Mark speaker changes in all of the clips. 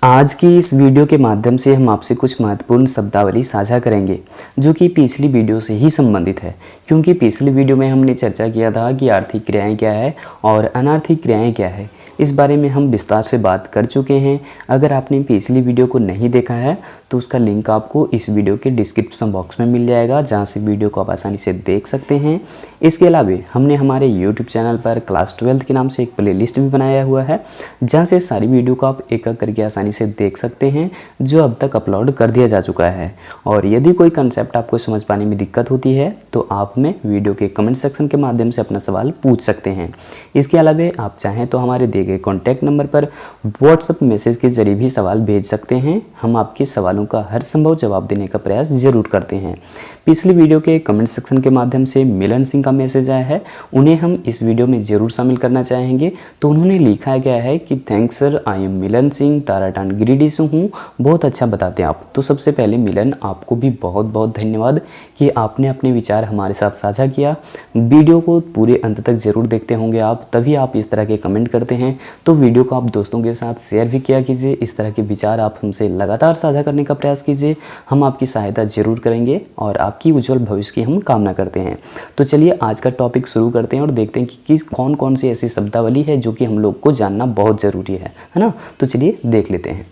Speaker 1: आज की इस वीडियो के माध्यम से हम आपसे कुछ महत्वपूर्ण शब्दावली साझा करेंगे जो कि पिछली वीडियो से ही संबंधित है, क्योंकि पिछली वीडियो में हमने चर्चा किया था कि आर्थिक क्रियाएं क्या है और अनार्थिक क्रियाएं क्या है। इस बारे में हम विस्तार से बात कर चुके हैं। अगर आपने पिछली वीडियो को नहीं देखा है तो उसका लिंक आपको इस वीडियो के डिस्क्रिप्शन बॉक्स में मिल जाएगा, जहां से वीडियो को आप आसानी से देख सकते हैं। इसके अलावा हमने हमारे YouTube चैनल पर क्लास 12 के नाम से एक प्लेलिस्ट भी बनाया हुआ है, जहां से सारी वीडियो को आप एक एक करके आसानी से देख सकते हैं, जो अब तक अपलोड कर दिया जा चुका है। और यदि कोई कंसेप्ट आपको समझ पाने में दिक्कत होती है तो आप में वीडियो के कमेंट सेक्शन के माध्यम से अपना सवाल पूछ सकते हैं। इसके अलावा आप चाहें तो हमारे दिए गए कॉन्टैक्ट नंबर पर व्हाट्सएप मैसेज के जरिए भी सवाल भेज सकते हैं। हम आपके सवालों का हर संभव जवाब देने का प्रयास ज़रूर करते हैं। पिछली वीडियो के कमेंट सेक्शन के माध्यम से मिलन सिंह का मैसेज आया है, उन्हें हम इस वीडियो में ज़रूर शामिल करना चाहेंगे। तो उन्होंने लिखा गया है कि थैंक्स सर, आई एम मिलन सिंह, ताराटान गिरिडीह से हूँ, बहुत अच्छा बताते हैं आप। तो सबसे पहले मिलन, आपको भी बहुत बहुत धन्यवाद कि आपने अपने विचार हमारे साथ साझा किया। वीडियो को पूरे अंत तक ज़रूर देखते होंगे आप, तभी आप इस तरह के कमेंट करते हैं। तो वीडियो को आप दोस्तों के साथ शेयर भी किया कीजिए। इस तरह के विचार आप हमसे लगातार साझा करने का प्रयास कीजिए, हम आपकी सहायता ज़रूर करेंगे और आपकी उज्जवल भविष्य की हम कामना करते हैं। तो चलिए आज का टॉपिक शुरू करते हैं और देखते हैं कि कौन कौन सी ऐसी शब्दावली है जो कि हम लोग को जानना बहुत ज़रूरी है ना। तो चलिए देख लेते हैं।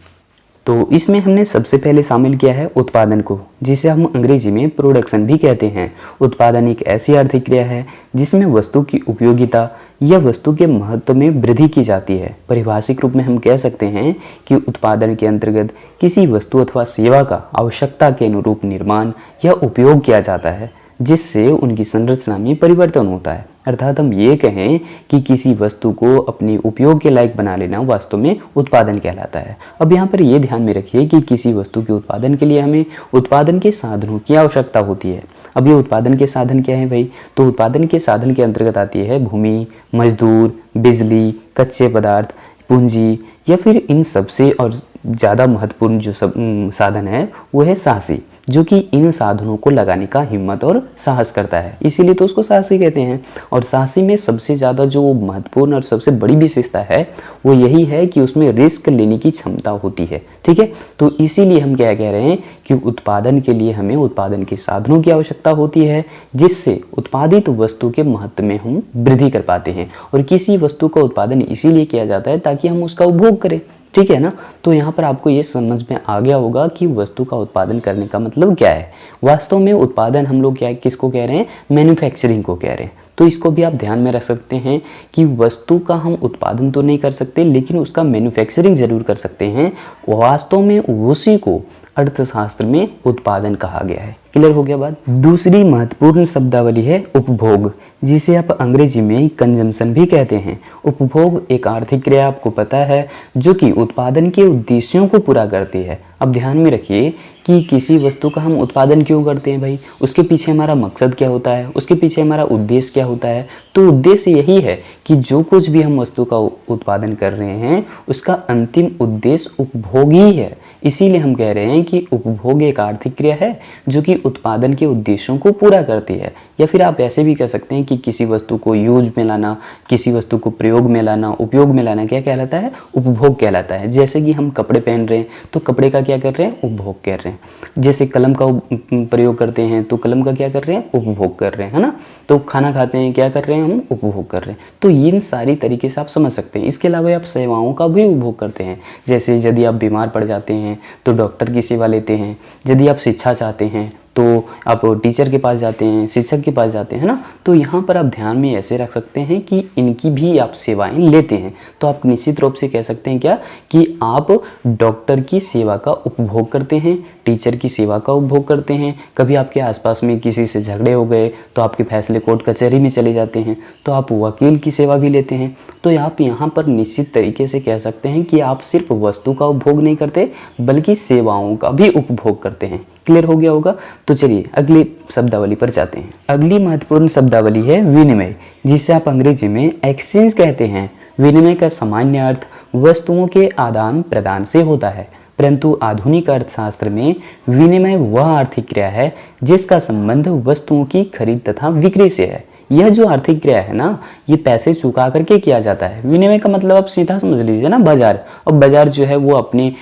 Speaker 1: तो इसमें हमने सबसे पहले शामिल किया है उत्पादन को, जिसे हम अंग्रेजी में प्रोडक्शन भी कहते हैं। उत्पादन एक ऐसी आर्थिक क्रिया है जिसमें वस्तु की उपयोगिता या वस्तु के महत्व में वृद्धि की जाती है। परिभाषिक रूप में हम कह सकते हैं कि उत्पादन के अंतर्गत किसी वस्तु अथवा सेवा का आवश्यकता के अनुरूप निर्माण या उपयोग किया जाता है, जिससे उनकी संरचना में परिवर्तन होता है। अर्थात हम ये कहें कि किसी वस्तु को अपने उपयोग के लायक बना लेना वास्तव में उत्पादन कहलाता है। अब यहाँ पर ये ध्यान में रखिए कि किसी वस्तु के उत्पादन के लिए हमें उत्पादन के साधनों की आवश्यकता होती है। अब ये उत्पादन के साधन क्या है भाई? तो उत्पादन के साधन के अंतर्गत आती है भूमि, मजदूर, बिजली, कच्चे पदार्थ, पूंजी, या फिर इन सबसे और ज़्यादा महत्वपूर्ण जो साधन है वो है साहसी, जो कि इन साधनों को लगाने का हिम्मत और साहस करता है, इसीलिए तो उसको साहसी कहते हैं। और साहसी में सबसे ज़्यादा जो महत्वपूर्ण और सबसे बड़ी विशेषता है वो यही है कि उसमें रिस्क लेने की क्षमता होती है। ठीक है, तो इसीलिए हम क्या कह रहे हैं कि उत्पादन के लिए हमें उत्पादन के साधनों की आवश्यकता होती है, जिससे उत्पादित वस्तु के महत्व में हम वृद्धि कर पाते हैं। और किसी वस्तु का उत्पादन इसीलिए किया जाता है ताकि हम उसका उपभोग करें। ठीक है ना। तो यहाँ पर आपको ये समझ में आ गया होगा कि वस्तु का उत्पादन करने का मतलब क्या है। वास्तव में उत्पादन हम लोग क्या किसको कह रहे हैं? मैन्युफैक्चरिंग को कह रहे हैं। तो इसको भी आप ध्यान में रख सकते हैं कि वस्तु का हम उत्पादन तो नहीं कर सकते, लेकिन उसका मैन्युफैक्चरिंग जरूर कर सकते हैं। वास्तव में उसी को अर्थशास्त्र में उत्पादन कहा गया है। क्लियर हो गया बात। दूसरी महत्वपूर्ण शब्दावली है उपभोग, जिसे आप अंग्रेजी में कंजम्पशन भी कहते हैं। उपभोग एक आर्थिक क्रिया, आपको पता है, जो कि उत्पादन के उद्देश्यों को पूरा करती है। अब ध्यान में रखिए कि किसी वस्तु का हम उत्पादन क्यों करते हैं भाई, उसके पीछे हमारा मकसद क्या होता है, उसके पीछे हमारा उद्देश्य क्या होता है। तो उद्देश्य यही है कि जो कुछ भी हम वस्तु का उत्पादन कर रहे हैं उसका अंतिम उद्देश्य उपभोग ही है। इसीलिए हम कह रहे हैं कि उपभोग एक आर्थिक क्रिया है जो कि उत्पादन के उद्देश्यों को पूरा करती है। या फिर आप ऐसे भी कह सकते हैं कि किसी वस्तु को यूज में लाना, किसी वस्तु को प्रयोग में लाना, उपयोग में लाना क्या कहलाता है? उपभोग कहलाता है। जैसे कि हम कपड़े पहन रहे हैं तो कपड़े का क्या कर रहे हैं? उपभोग कर रहे हैं। जैसे कलम का प्रयोग करते हैं तो कलम का क्या कर रहे हैं? उपभोग कर रहे हैं, है ना। तो खाना खाते हैं, क्या कर रहे हैं? हम उपभोग कर रहे हैं। तो इन सारी तरीके से आप समझ सकते हैं। इसके अलावा आप सेवाओं का भी उपभोग करते हैं। जैसे यदि आप बीमार पड़ जाते हैं तो डॉक्टर की सेवा लेते हैं। यदि आप शिक्षा चाहते हैं तो आप टीचर के पास जाते हैं, शिक्षक के पास जाते हैं ना। तो यहाँ पर आप ध्यान में ऐसे रख सकते हैं कि इनकी भी आप सेवाएं लेते हैं। तो आप निश्चित रूप से कह सकते हैं क्या कि आप डॉक्टर की सेवा का उपभोग करते हैं, टीचर की सेवा का उपभोग करते हैं। कभी आपके आसपास में किसी से झगड़े हो गए तो आपके फैसले कोर्ट कचहरी में चले जाते हैं, तो आप वकील की सेवा भी लेते हैं। तो आप यहाँ पर निश्चित तरीके से कह सकते हैं कि आप सिर्फ वस्तु का उपभोग नहीं करते बल्कि सेवाओं का भी उपभोग करते हैं। क्लियर हो गया होगा। तो चलिए अगली शब्दावली पर जाते हैं। अगली महत्वपूर्ण शब्दावली है विनिमय, जिसे आप अंग्रेजी में एक्सचेंज कहते हैं। विनिमय का सामान्य अर्थ वस्तुओं के आदान प्रदान से होता है, परंतु आधुनिक अर्थशास्त्र में विनिमय वह आर्थिक क्रिया है जिसका संबंध वस्तुओं की खरीद तथा बिक्री से है। यह जो आर्थिक क्रिया है ना, ये पैसे चुका करके किया जाता है। विनिमय का मतलब आप सीधा समझ लीजिए ना, बाजार। अब बाजार जो है वो अपने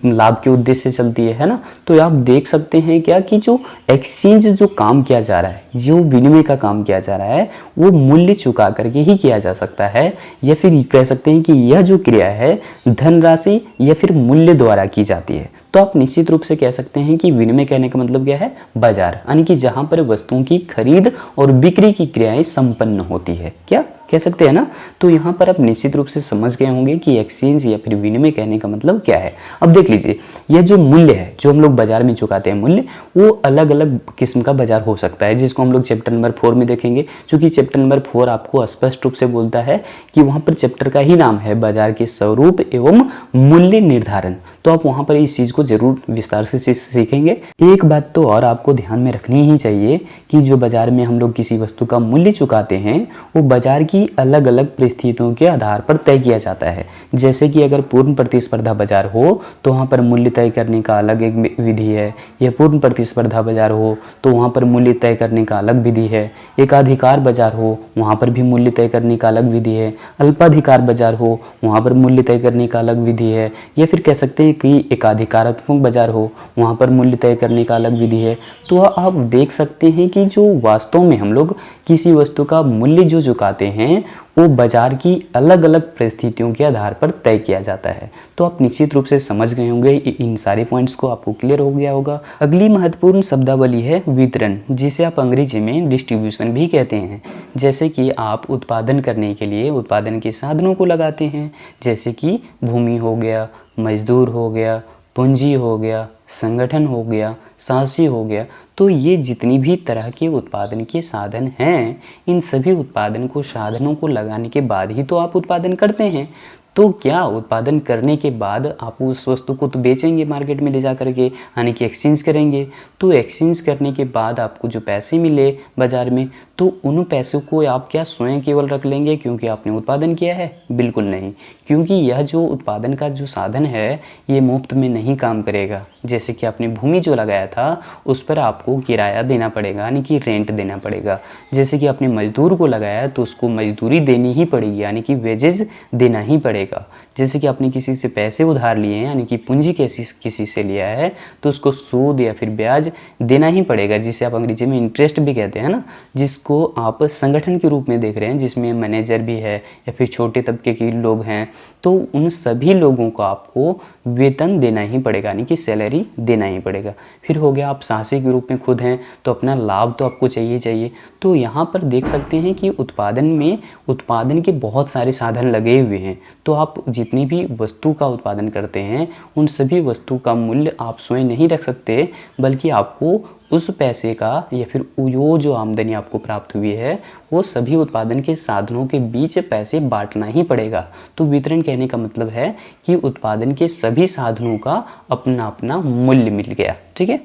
Speaker 1: लाभ के उद्देश्य से चलती है ना। तो आप देख सकते हैं क्या कि जो एक्सचेंज जो काम किया जा रहा है, जो विनिमय का काम किया जा रहा है, वो मूल्य चुका करके ही किया जा सकता है, या फिर कह सकते हैं कि यह जो क्रिया है धनराशि या फिर मूल्य द्वारा की जाती है। तो आप निश्चित रूप से कह सकते हैं कि विनिमय कहने का मतलब क्या है, बाजार, यानी कि जहां पर वस्तुओं की खरीद और बिक्री की क्रियाएं संपन्न होती है, क्या कह सकते हैं ना। तो यहाँ पर आप निश्चित रूप से समझ गए होंगे कि एक्सचेंज या फिर विनिमय कहने का मतलब क्या है। अब देख लीजिए, यह जो मूल्य है जो हम लोग बाजार में चुकाते हैं मूल्य, वो अलग अलग किस्म का बाजार हो सकता है, जिसको हम लोग चैप्टर नंबर 4 में देखेंगे। क्योंकि चैप्टर नंबर 4 आपको स्पष्ट रूप से बोलता है कि वहाँ पर चैप्टर का ही नाम है बाजार के स्वरूप एवं मूल्य निर्धारण। तो आप वहाँ पर इस चीज़ को जरूर विस्तार से सीखेंगे। एक बात तो और आपको ध्यान में रखनी ही चाहिए कि जो बाजार में हम लोग किसी वस्तु का मूल्य चुकाते हैं वो बाजार की अलग अलग परिस्थितियों के आधार पर तय किया जाता है। जैसे कि अगर पूर्ण प्रतिस्पर्धा बाजार हो तो वहाँ पर मूल्य तय करने का अलग एक विधि है, या पूर्ण प्रतिस्पर्धा बाजार हो तो वहाँ पर मूल्य तय करने का अलग विधि है। एकाधिकार बाजार हो वहाँ पर भी मूल्य तय करने का अलग विधि है। अल्पाधिकार बाजार हो वहाँ पर मूल्य तय करने का अलग विधि है। या फिर कह सकते हैं कि एकाधिकारात्मक बाजार हो वहाँ पर मूल्य तय करने का अलग विधि है। तो आप देख सकते हैं कि जो वास्तव में हम लोग किसी वस्तु का मूल्य जो चुकाते हैं वो बाजार की अलग अलग परिस्थितियों के आधार पर तय किया जाता है। तो आप निश्चित रूप से समझ गए होंगे, इन सारे पॉइंट्स को आपको क्लियर हो गया होगा। अगली महत्वपूर्ण शब्दावली है वितरण, जिसे आप अंग्रेजी में डिस्ट्रीब्यूशन भी कहते हैं। जैसे कि आप उत्पादन करने के लिए उत्पादन के साधनों को लगाते हैं, जैसे कि भूमि हो गया, मजदूर हो गया, पूंजी हो गया, संगठन हो गया, साहसी हो गया। तो ये जितनी भी तरह के उत्पादन के साधन हैं, इन सभी उत्पादन को साधनों को लगाने के बाद ही तो आप उत्पादन करते हैं। तो क्या उत्पादन करने के बाद आप उस वस्तु को तो बेचेंगे मार्केट में ले जा करके, यानी कि एक्सचेंज करेंगे। तो एक्सचेंज करने के बाद आपको जो पैसे मिले बाज़ार में, तो उन पैसों को आप क्या स्वयं केवल रख लेंगे क्योंकि आपने उत्पादन किया है? बिल्कुल नहीं, क्योंकि यह जो उत्पादन का जो साधन है ये मुफ्त में नहीं काम करेगा। जैसे कि आपने भूमि जो लगाया था उस पर आपको किराया देना पड़ेगा, यानी कि रेंट देना पड़ेगा। जैसे कि आपने मजदूर को लगाया तो उसको मजदूरी देनी ही पड़ेगी, यानी कि वेजेस देना ही पड़ेगा। जैसे कि आपने किसी से पैसे उधार लिए हैं, यानी कि पूंजी किसी से लिया है, तो उसको सूद या फिर ब्याज देना ही पड़ेगा, जिसे आप अंग्रेजी में इंटरेस्ट भी कहते हैं ना। जिसको आप संगठन के रूप में देख रहे हैं, जिसमें मैनेजर भी है या फिर छोटे तबके के लोग हैं, तो उन सभी लोगों को आपको वेतन देना ही पड़ेगा, यानी कि सैलरी देना ही पड़ेगा। फिर हो गया आप साहसी के रूप में खुद हैं, तो अपना लाभ तो आपको चाहिए। तो यहाँ पर देख सकते हैं कि उत्पादन में उत्पादन के बहुत सारे साधन लगे हुए हैं। तो आप जितनी भी वस्तु का उत्पादन करते हैं उन सभी वस्तु का मूल्य आप स्वयं नहीं रख सकते, बल्कि आपको उस पैसे का या फिर वो जो आमदनी आपको प्राप्त हुई है वो सभी उत्पादन के साधनों के बीच पैसे बांटना ही पड़ेगा। तो वितरण कहने का मतलब है कि उत्पादन के सभी साधनों का अपना अपना मूल्य मिल गया। ठीक है,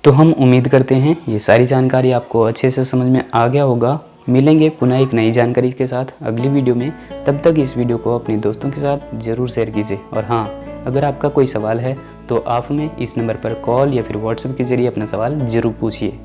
Speaker 1: तो हम उम्मीद करते हैं ये सारी जानकारी आपको अच्छे से समझ में आ गया होगा। मिलेंगे पुनः एक नई जानकारी के साथ अगली वीडियो में। तब तक इस वीडियो को अपने दोस्तों के साथ ज़रूर शेयर कीजिए। और हाँ, अगर आपका कोई सवाल है तो आप हमें इस नंबर पर कॉल या फिर व्हाट्सएप के ज़रिए अपना सवाल ज़रूर पूछिए।